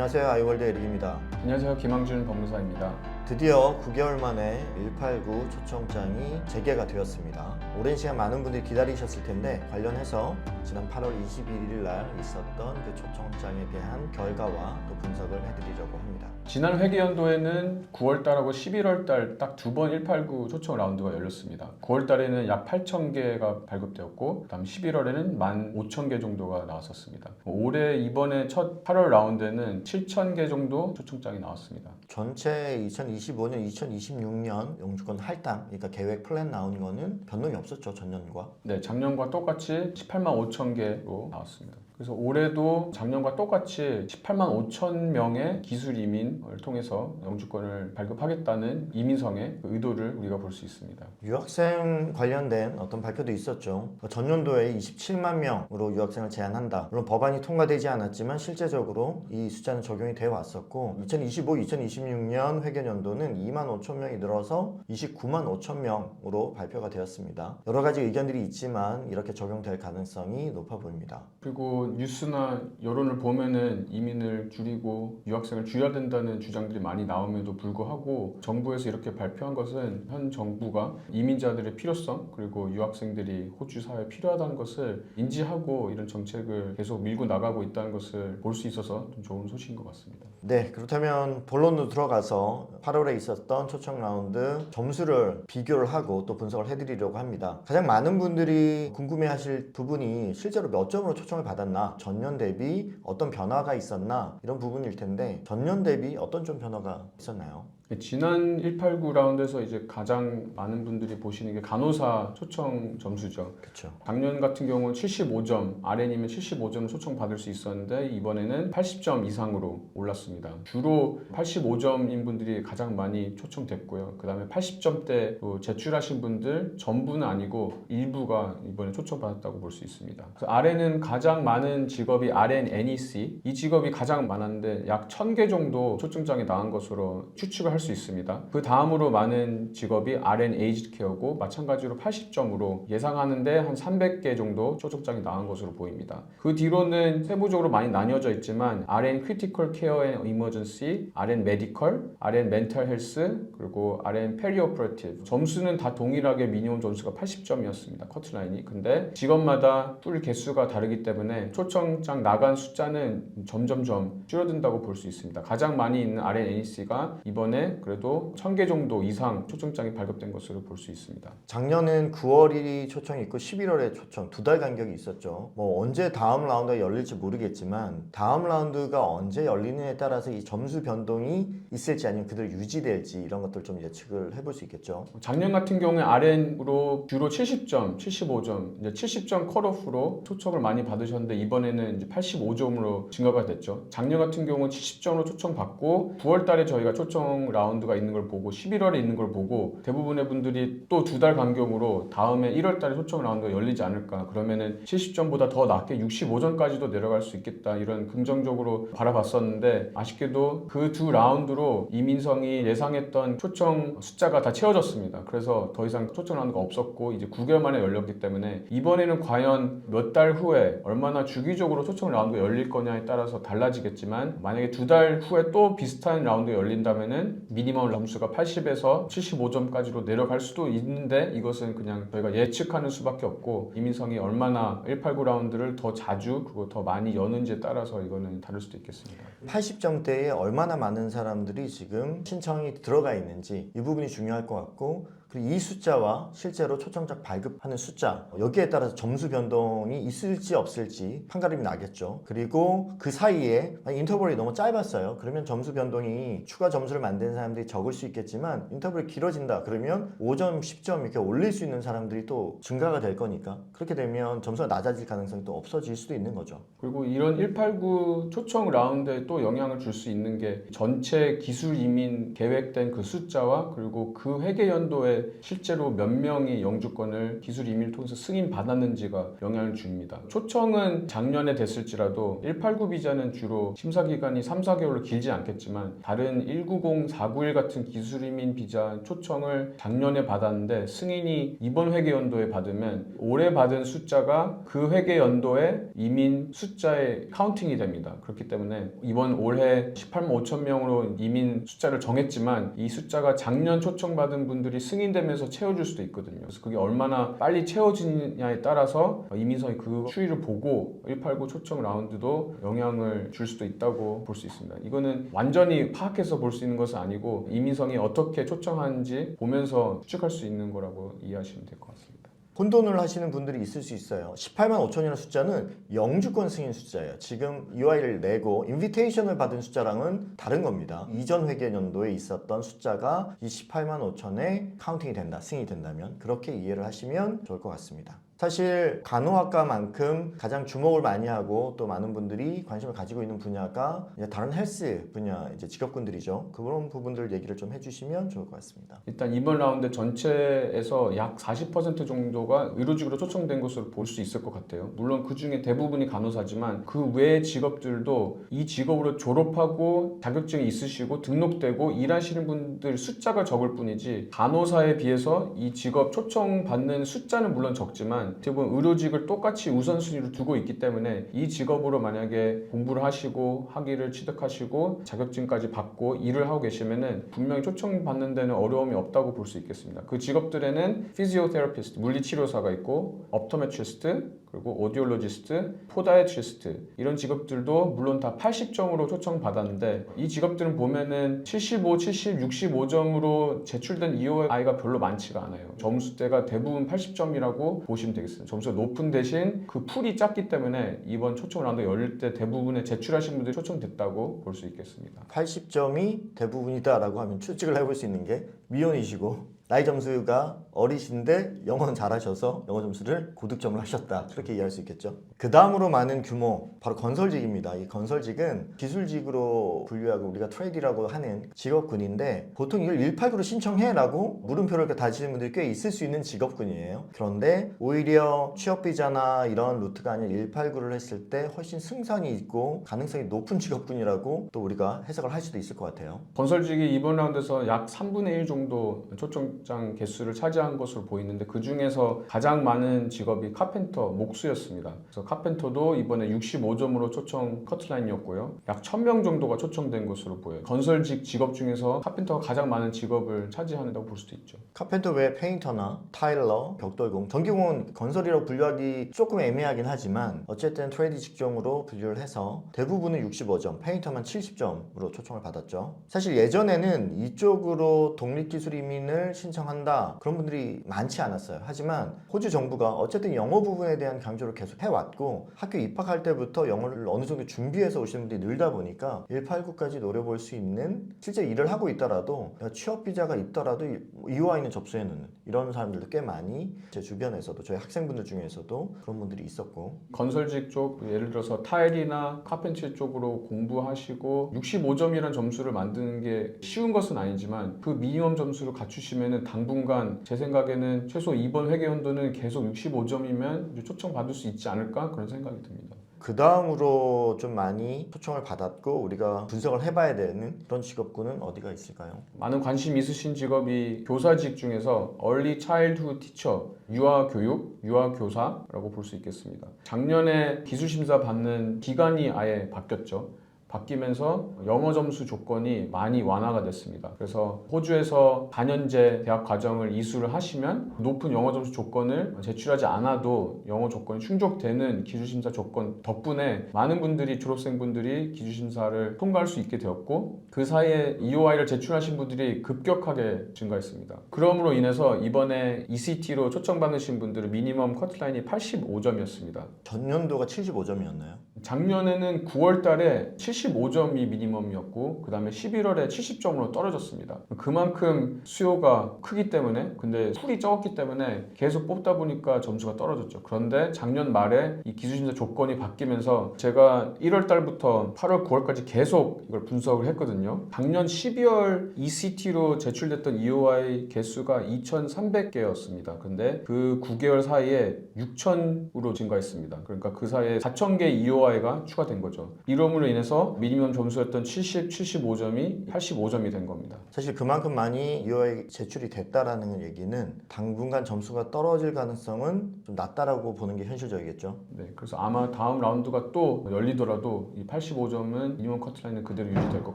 안녕하세요. 아이월드 에릭입니다. 안녕하세요. 김항준 법무사입니다. 드디어 9개월 만에 189 초청장이 재개가 되었습니다. 오랜 시간 많은 분들이 기다리셨을 텐데 관련해서 지난 8월 21일 날 있었던 그 초청장에 대한 결과와 또 분석을 해드리려고 합니다. 지난 회계연도에는 9월달하고 11월달 딱 두 번 189 초청 라운드가 열렸습니다. 9월달에는 약 8,000개가 발급되었고 그다음 11월에는 15,000개 정도가 나왔었습니다. 올해 이번에 첫 8월 라운드에는 7,000개 정도 초청장이 나왔습니다. 전체 2025년, 2026년 영주권 할당, 그러니까 계획 플랜 나온 거는 변동이 없었죠, 전년과. 네, 작년과 똑같이 18만 5천 개로 나왔습니다. 그래서 올해도 작년과 똑같이 18만 5천 명의 기술 이민을 통해서 영주권을 발급하겠다는 이민성의 의도를 우리가 볼 수 있습니다. 유학생 관련된 어떤 발표도 있었죠. 전년도에 27만 명으로 유학생을 제한한다. 물론 법안이 통과되지 않았지만 실제적으로 이 숫자는 적용이 되어 왔었고 2025, 2026년 회계연도는 2만 5천 명이 늘어서 29만 5천 명으로 발표가 되었습니다. 여러 가지 의견들이 있지만 이렇게 적용될 가능성이 높아 보입니다. 그리고 뉴스나 여론을 보면은 이민을 줄이고 유학생을 줄여야 된다는 주장들이 많이 나옴에도 불구하고 정부에서 이렇게 발표한 것은 현 정부가 이민자들의 필요성 그리고 유학생들이 호주 사회에 필요하다는 것을 인지하고 이런 정책을 계속 밀고 나가고 있다는 것을 볼 수 있어서 좀 좋은 소식인 것 같습니다. 네, 그렇다면 본론으로 들어가서 8월에 있었던 초청 라운드 점수를 비교를 하고 또 분석을 해드리려고 합니다. 가장 많은 분들이 궁금해하실 부분이 실제로 몇 점으로 초청을 받았나, 전년 대비 어떤 변화가 있었나 이런 부분일 텐데 전년 대비 어떤 좀 변화가 있었나요? 지난 189 라운드에서 이제 가장 많은 분들이 보시는 게 간호사 초청 점수죠. 그렇죠. 작년 같은 경우는 75점, RN이면 75점을 초청받을 수 있었는데 이번에는 80점 이상으로 올랐습니다. 주로 85점인 분들이 가장 많이 초청됐고요. 그 다음에 80점대 제출하신 분들 전부는 아니고 일부가 이번에 초청받았다고 볼 수 있습니다. 그래서 RN은 가장 많은 직업이 RN-NEC 이 직업이 가장 많았는데 약 1000개 정도 초청장이 나온 것으로 추측을 할 수 있습니다. 그 다음으로 많은 직업이 RN 에이지드 케어고 마찬가지로 80점으로 예상하는데 한 300개 정도 초청장이 나온 것으로 보입니다. 그 뒤로는 세부적으로 많이 나뉘어져 있지만 RN 크리티컬 케어 앤 이머전시, RN 메디컬, RN 멘탈 헬스, 그리고 RN 페리오퍼레이티브 점수는 다 동일하게 미니멈 점수가 80점이었습니다. 커트라인이. 근데 직업마다 뿔 개수가 다르기 때문에 초청장 나간 숫자는 점점점 줄어든다고 볼 수 있습니다. 가장 많이 있는 RN-NEC가 이번에 그래도 1000개 정도 이상 초청장이 발급된 것으로 볼 수 있습니다. 작년은 9월이 초청이 있고 11월에 초청 두 달 간격이 있었죠. 뭐 언제 다음 라운드가 열릴지 모르겠지만 다음 라운드가 언제 열리느냐에 따라서 이 점수 변동이 있을지 아니면 그대로 유지될지 이런 것들 좀 예측을 해볼 수 있겠죠. 작년 같은 경우에 RN으로 주로 70점, 75점, 이제 70점 컷오프로 초청을 많이 받으셨는데 이번에는 이제 85점으로 증가가 됐죠. 작년 같은 경우는 70점으로 초청받고 9월 달에 저희가 초청 라운드가 있는 걸 보고 11월에 있는 걸 보고 대부분의 분들이 또 두 달 간격으로 다음에 1월 달에 초청 라운드가 열리지 않을까 그러면은 70점보다 더 낮게 65점까지도 내려갈 수 있겠다 이런 긍정적으로 바라봤었는데 아쉽게도 그 두 라운드로 이민성이 예상했던 초청 숫자가 다 채워졌습니다. 그래서 더 이상 초청 라운드가 없었고 이제 9개월 만에 열렸기 때문에 이번에는 과연 몇 달 후에 얼마나 주기적으로 초청 라운드가 열릴 거냐에 따라서 달라지겠지만 만약에 두 달 후에 또 비슷한 라운드가 열린다면은 미니멈 점수가 80에서 75점까지로 내려갈 수도 있는데 이것은 그냥 저희가 예측하는 수밖에 없고 이민성이 얼마나 189 라운드를 더 자주 그리고 더 많이 여는지에 따라서 이거는 다를 수도 있겠습니다. 80점대에 얼마나 많은 사람들이 지금 신청이 들어가 있는지 이 부분이 중요할 것 같고 그리고 이 숫자와 실제로 초청장 발급하는 숫자 여기에 따라서 점수 변동이 있을지 없을지 판가름이 나겠죠. 그리고 그 사이에 인터벌이 너무 짧았어요. 그러면 점수 변동이 추가 점수를 만드는 사람들이 적을 수 있겠지만 인터벌이 길어진다 그러면 5점, 10점 이렇게 올릴 수 있는 사람들이 또 증가가 될 거니까 그렇게 되면 점수가 낮아질 가능성이 또 없어질 수도 있는 거죠. 그리고 이런 189 초청 라운드에 또 영향을 줄 수 있는 게 전체 기술 이민 계획된 그 숫자와 그리고 그 회계 연도에 그게 실제로 몇 명이 영주권을 기술 이민을 통해서 승인 받았는지가 영향을 줍니다. 초청은 작년에 됐을지라도 189 비자는 주로 심사 기간이 3, 4개월로 길지 않겠지만 다른 190, 491 같은 기술 이민 비자 초청을 작년에 받았는데 승인이 이번 회계 연도에 받으면 올해 받은 숫자가 그 회계 연도의 이민 숫자에 카운팅이 됩니다. 그렇기 때문에 이번 올해 18만 5천 명으로 이민 숫자를 정했지만 이 숫자가 작년 초청받은 분들이 승인되면서 채워줄 수도 있거든요. 그래서 그게 얼마나 빨리 채워지느냐에 따라서 이민성이 그 추이를 보고 189 초청 라운드도 영향을 줄 수도 있다고 볼 수 있습니다. 이거는 완전히 파악해서 볼 수 있는 것은 아니고 이민성이 어떻게 초청하는지 보면서 추측할 수 있는 거라고 이해하시면 될 것 같습니다. 혼돈을 하시는 분들이 있을 수 있어요. 18만 5천이라는 숫자는 영주권 승인 숫자예요. 지금 EY를 내고 인비테이션을 받은 숫자랑은 다른 겁니다. 이전 회계연도에 있었던 숫자가 이 18만 5천에 카운팅이 된다, 승인이 된다면 그렇게 이해를 하시면 좋을 것 같습니다. 사실 간호학과만큼 가장 주목을 많이 하고 또 많은 분들이 관심을 가지고 있는 분야가 이제 다른 헬스 분야 이제 직업군들이죠. 그런 부분들 얘기를 좀 해주시면 좋을 것 같습니다. 일단 이번 라운드 전체에서 약 40% 정도가 의료직으로 초청된 것으로 볼 수 있을 것 같아요. 물론 그 중에 대부분이 간호사지만 그 외의 직업들도 이 직업으로 졸업하고 자격증이 있으시고 등록되고 일하시는 분들 숫자가 적을 뿐이지 간호사에 비해서 이 직업 초청받는 숫자는 물론 적지만 대부분 의료직을 똑같이 우선순위로 두고 있기 때문에 이 직업으로 만약에 공부를 하시고 학위를 취득하시고 자격증까지 받고 일을 하고 계시면은 분명히 초청받는 데는 어려움이 없다고 볼 수 있겠습니다. 그 직업들에는 피지오테라피스트, 물리치료사가 있고 업토메트리스트, 그리고 오디올로지스트, 포다이트리스트 이런 직업들도 물론 다 80점으로 초청받았는데 이 직업들은 보면은 75, 70, 65점으로 제출된 EOI가 별로 많지가 않아요. 점수대가 대부분 80점이라고 보시면 되겠습니다. 점수가 높은 대신 그 풀이 작기 때문에 이번 초청 라운드 열릴 때 대부분의 제출하신 분들이 초청됐다고 볼 수 있겠습니다. 80점이 대부분이다라고 하면 추측을 해볼 수 있는 게 미혼이시고 나이 점수가 어리신데 영어는 잘하셔서 영어 점수를 고득점을 하셨다. 그렇게 이해할 수 있겠죠. 그 다음으로 많은 규모 바로 건설직입니다. 이 건설직은 기술직으로 분류하고 우리가 트레이디라고 하는 직업군인데 보통 이걸 189로 신청해라고 물음표를 다지는 분들이 꽤 있을 수 있는 직업군이에요. 그런데 오히려 취업비자나 이런 루트가 아닌 189를 했을 때 훨씬 승산이 있고 가능성이 높은 직업군이라고 또 우리가 해석을 할 수도 있을 것 같아요. 건설직이 이번 라운드에서 약 3분의 1 정도 초청장 개수를 차지한 것으로 보이는데 그 중에서 가장 많은 직업이 카펜터, 목수였습니다. 그래서 카펜터도 이번에 65점으로 초청 커트라인이었고요. 약 1000명 정도가 초청된 것으로 보여요. 건설직 직업 중에서 카펜터가 가장 많은 직업을 차지한다고 볼 수도 있죠. 카펜터 외에 페인터나 타일러, 벽돌공, 전기공은 건설이라고 분류하기 조금 애매하긴 하지만 어쨌든 트레이디 직종으로 분류를 해서 대부분은 65점, 페인터만 70점으로 초청을 받았죠. 사실 예전에는 이쪽으로 독립기술 이민을 신청한다 그런 분들이 많지 않았어요. 하지만 호주 정부가 어쨌든 영어 부분에 대한 강조를 계속 해왔고 학교 입학할 때부터 영어를 어느 정도 준비해서 오시는 분들이 늘다 보니까 189까지 노려볼 수 있는 실제 일을 하고 있더라도 취업 비자가 있더라도 EOI는 접수해 놓는 이런 사람들도 꽤 많이 제 주변에서도 저희 학생분들 중에서도 그런 분들이 있었고 건설직 쪽 예를 들어서 타일이나 카펜트리 쪽으로 공부하시고 65점이라는 점수를 만드는 게 쉬운 것은 아니지만 그 미니멈 점수를 갖추시면은 당분간 제 생각에는 최소 이번 회계연도는 계속 65점이면 초청 받을 수 있지 않을까 그런 생각이 듭니다. 그 다음으로 좀 많이 초청을 받았고 우리가 분석을 해봐야 되는 그런 직업군은 어디가 있을까요? 많은 관심 있으신 직업이 교사직 중에서 Early Childhood Teacher, 유아교육, 유아교사라고 볼 수 있겠습니다. 작년에 기술심사 받는 기간이 아예 바뀌었죠. 바뀌면서 영어 점수 조건이 많이 완화가 됐습니다. 그래서 호주에서 4년제 대학 과정을 이수를 하시면 높은 영어 점수 조건을 제출하지 않아도 영어 조건이 충족되는 기술심사 조건 덕분에 많은 분들이 졸업생분들이 기술심사를 통과할 수 있게 되었고 그 사이에 EOI를 제출하신 분들이 급격하게 증가했습니다. 그럼으로 인해서 이번에 ECT로 초청받으신 분들은 미니멈 커트라인이 85점이었습니다. 전년도가 75점이었나요? 작년에는 9월 달에 75점이 미니멈이었고 그 다음에 11월에 70점으로 떨어졌습니다. 그만큼 수요가 크기 때문에 근데 풀이 적었기 때문에 계속 뽑다 보니까 점수가 떨어졌죠. 그런데 작년 말에 이 기술심사 조건이 바뀌면서 제가 1월 달부터 8월, 9월까지 계속 이걸 분석을 했거든요. 작년 12월 ECT로 제출됐던 EOI 개수가 2,300개였습니다. 근데 그 9개월 사이에 6,000으로 증가했습니다. 그러니까 그 사이에 4,000개 EOI가 추가된 거죠. 이름으로 인해서 미니멈 점수였던 70, 75점이 85점이 된 겁니다. 사실 그만큼 많이 EOI 제출이 됐다라는 얘기는 당분간 점수가 떨어질 가능성은 좀 낮다라고 보는 게 현실적이겠죠. 네, 그래서 아마 다음 라운드가 또 열리더라도 이 85점은 미니멈 커트라인은 그대로 유지될 것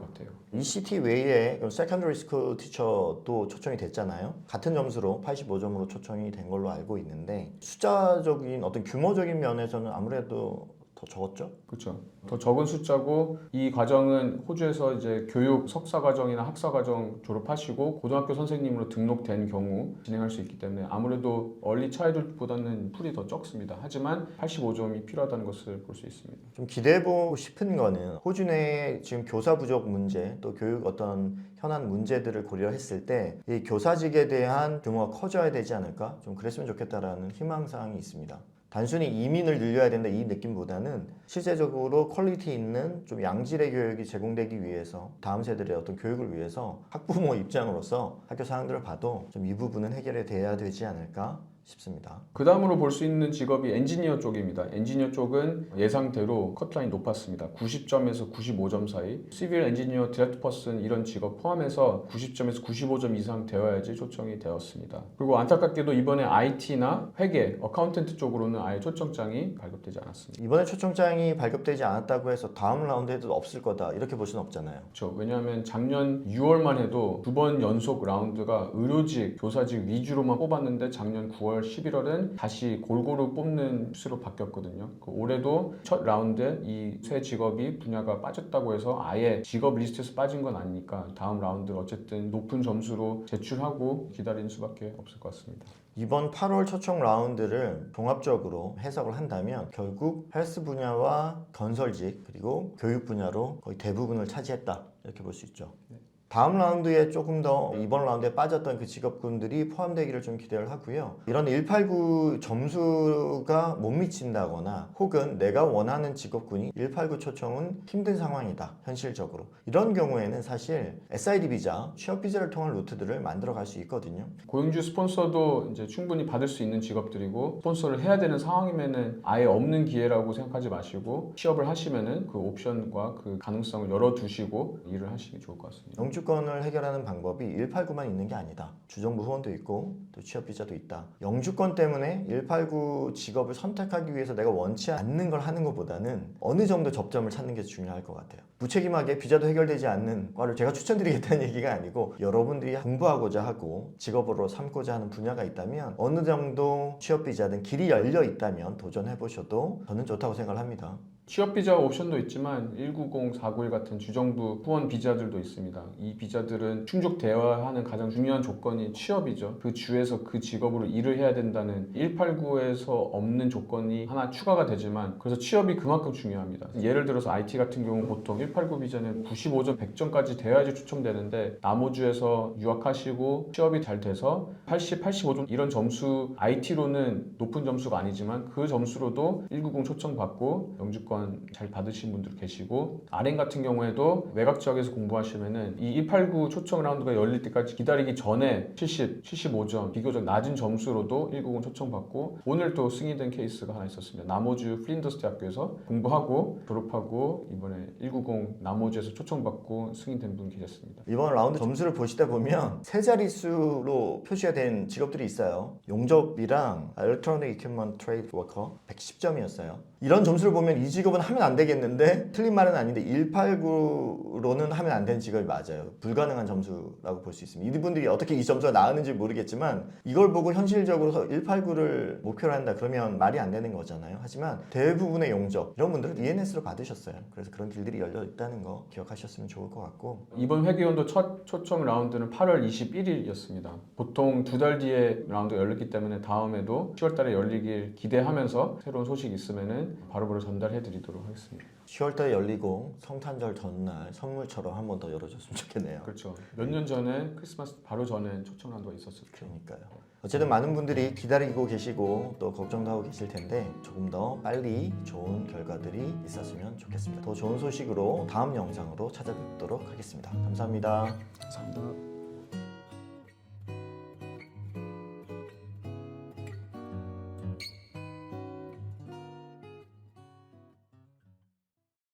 같아요. ECT 외에 세컨더리 스쿨 티처도 초청이 됐잖아요. 같은 점수로 85점으로 초청이 된 걸로 알고 있는데 숫자적인 어떤 규모적인 면에서는 아무래도 더 적었죠? 그렇죠. 더 적은 숫자고 이 과정은 호주에서 이제 교육 석사 과정이나 학사 과정 졸업하시고 고등학교 선생님으로 등록된 경우 진행할 수 있기 때문에 아무래도 얼리 차이들보다는 풀이 더 적습니다. 하지만 85점이 필요하다는 것을 볼 수 있습니다. 좀 기대해보고 싶은 거는 호주 내 지금 교사 부족 문제 또 교육 어떤 현안 문제들을 고려했을 때 이 교사직에 대한 규모가 커져야 되지 않을까? 좀 그랬으면 좋겠다라는 희망사항이 있습니다. 단순히 이민을 늘려야 된다 이 느낌보다는 실제적으로 퀄리티 있는 좀 양질의 교육이 제공되기 위해서 다음 세대의 어떤 교육을 위해서 학부모 입장으로서 학교 상황들을 봐도 좀 이 부분은 해결이 돼야 되지 않을까 싶습니다. 그 다음으로 볼 수 있는 직업이 엔지니어 쪽입니다. 엔지니어 쪽은 예상대로 커트라인이 높았습니다. 90점에서 95점 사이. 시빌 엔지니어, 디렉트 퍼슨 이런 직업 포함해서 90점에서 95점 이상 되어야지 초청이 되었습니다. 그리고 안타깝게도 이번에 IT나 회계, 어카운턴트 쪽으로는 아예 초청장이 발급되지 않았습니다. 이번에 초청장이 발급되지 않았다고 해서 다음 라운드에도 없을 거다 이렇게 볼 수는 없잖아요. 그렇죠. 왜냐하면 작년 6월만 해도 2번 연속 라운드가 의료직, 교사직 위주로만 뽑았는데 작년 9월 11월은 다시 골고루 뽑는 수로 바뀌었거든요. 올해도 첫 라운드에 이 새 직업이 분야가 빠졌다고 해서 아예 직업 리스트에서 빠진 건 아니니까 다음 라운드 어쨌든 높은 점수로 제출하고 기다리는 수밖에 없을 것 같습니다. 이번 8월 초청 라운드를 종합적으로 해석을 한다면 결국 헬스 분야와 건설직 그리고 교육 분야로 거의 대부분을 차지했다 이렇게 볼 수 있죠. 다음 라운드에 조금 더 이번 라운드에 빠졌던 그 직업군들이 포함되기를 좀 기대를 하고요. 이런 189 점수가 못 미친다거나 혹은 내가 원하는 직업군이 189 초청은 힘든 상황이다. 현실적으로. 이런 경우에는 사실 SID 비자, 취업 비자를 통한 루트들을 만들어 갈 수 있거든요. 고용주 스폰서도 이제 충분히 받을 수 있는 직업들이고 스폰서를 해야 되는 상황이면은 아예 없는 기회라고 생각하지 마시고 취업을 하시면은 그 옵션과 그 가능성을 열어두시고 일을 하시기 좋을 것 같습니다. 영주권을 해결하는 방법이 189만 있는 게 아니다. 주정부 후원도 있고 또 취업 비자도 있다. 영주권 때문에 189 직업을 선택하기 위해서 내가 원치 않는 걸 하는 것보다는 어느 정도 접점을 찾는 게 중요할 것 같아요. 무책임하게 비자도 해결되지 않는 과를 제가 추천드리겠다는 얘기가 아니고 여러분들이 공부하고자 하고 직업으로 삼고자 하는 분야가 있다면 어느 정도 취업 비자든 길이 열려 있다면 도전해 보셔도 저는 좋다고 생각을 합니다. 취업 비자 옵션도 있지만 190, 491 같은 주정부 후원 비자들도 있습니다. 이 비자들은 충족되어야 하는 가장 중요한 조건이 취업이죠. 그 주에서 그 직업으로 일을 해야 된다는 189에서 없는 조건이 하나 추가가 되지만 그래서 취업이 그만큼 중요합니다. 예를 들어서 IT 같은 경우 보통 189 비자는 95점, 100점까지 돼야지 초청되는데 남호주에서 유학하시고 취업이 잘 돼서 80, 85점 이런 점수 IT로는 높은 점수가 아니지만 그 점수로도 190 초청받고 영주권 잘 받으신 분들 계시고 RM 같은 경우에도 외곽 지역에서 공부하시면은 이 189 초청 라운드가 열릴 때까지 기다리기 전에 70, 75점 비교적 낮은 점수로도 190 초청받고 오늘 또 승인된 케이스가 하나 있었습니다. 남호주 플린더스 대학교에서 공부하고 졸업하고 이번에 190 남호주에서 초청받고 승인된 분 계셨습니다. 이번 라운드 점수를 보시다 보면 세 자릿수로 표시가 된 직업들이 있어요. 용접이랑 일렉트로닉 이퀴먼트 트레이드 워커 110점이었어요. 이런 점수를 보면 이 직업은 하면 안 되겠는데 틀린 말은 아닌데 189로는 하면 안 되는 직업이 맞아요. 불가능한 점수라고 볼 수 있습니다. 이분들이 어떻게 이 점수가 나왔는지 모르겠지만 이걸 보고 현실적으로 189를 목표로 한다 그러면 말이 안 되는 거잖아요. 하지만 대부분의 용접 이런 분들은 ENS로 받으셨어요. 그래서 그런 길들이 열려 있다는 거 기억하셨으면 좋을 것 같고 이번 회계연도 첫 초청 라운드는 8월 21일이었습니다. 보통 2달 뒤에 라운드가 열렸기 때문에 다음에도 10월 달에 열리길 기대하면서 새로운 소식 있으면은 바로바로 전달해 드리겠습니다. 드리도록 하겠습니다. 10월달에 열리고 성탄절 전날 선물처럼 한 번 더 열어줬으면 좋겠네요. 그렇죠. 몇 년 전에 크리스마스 바로 전에 초청란도가 있었었죠. 그러니까요. 어쨌든 많은 분들이 기다리고 계시고 또 걱정도 하고 계실 텐데 조금 더 빨리 좋은 결과들이 있었으면 좋겠습니다. 더 좋은 소식으로 다음 영상으로 찾아뵙도록 하겠습니다. 감사합니다. 감사합니다.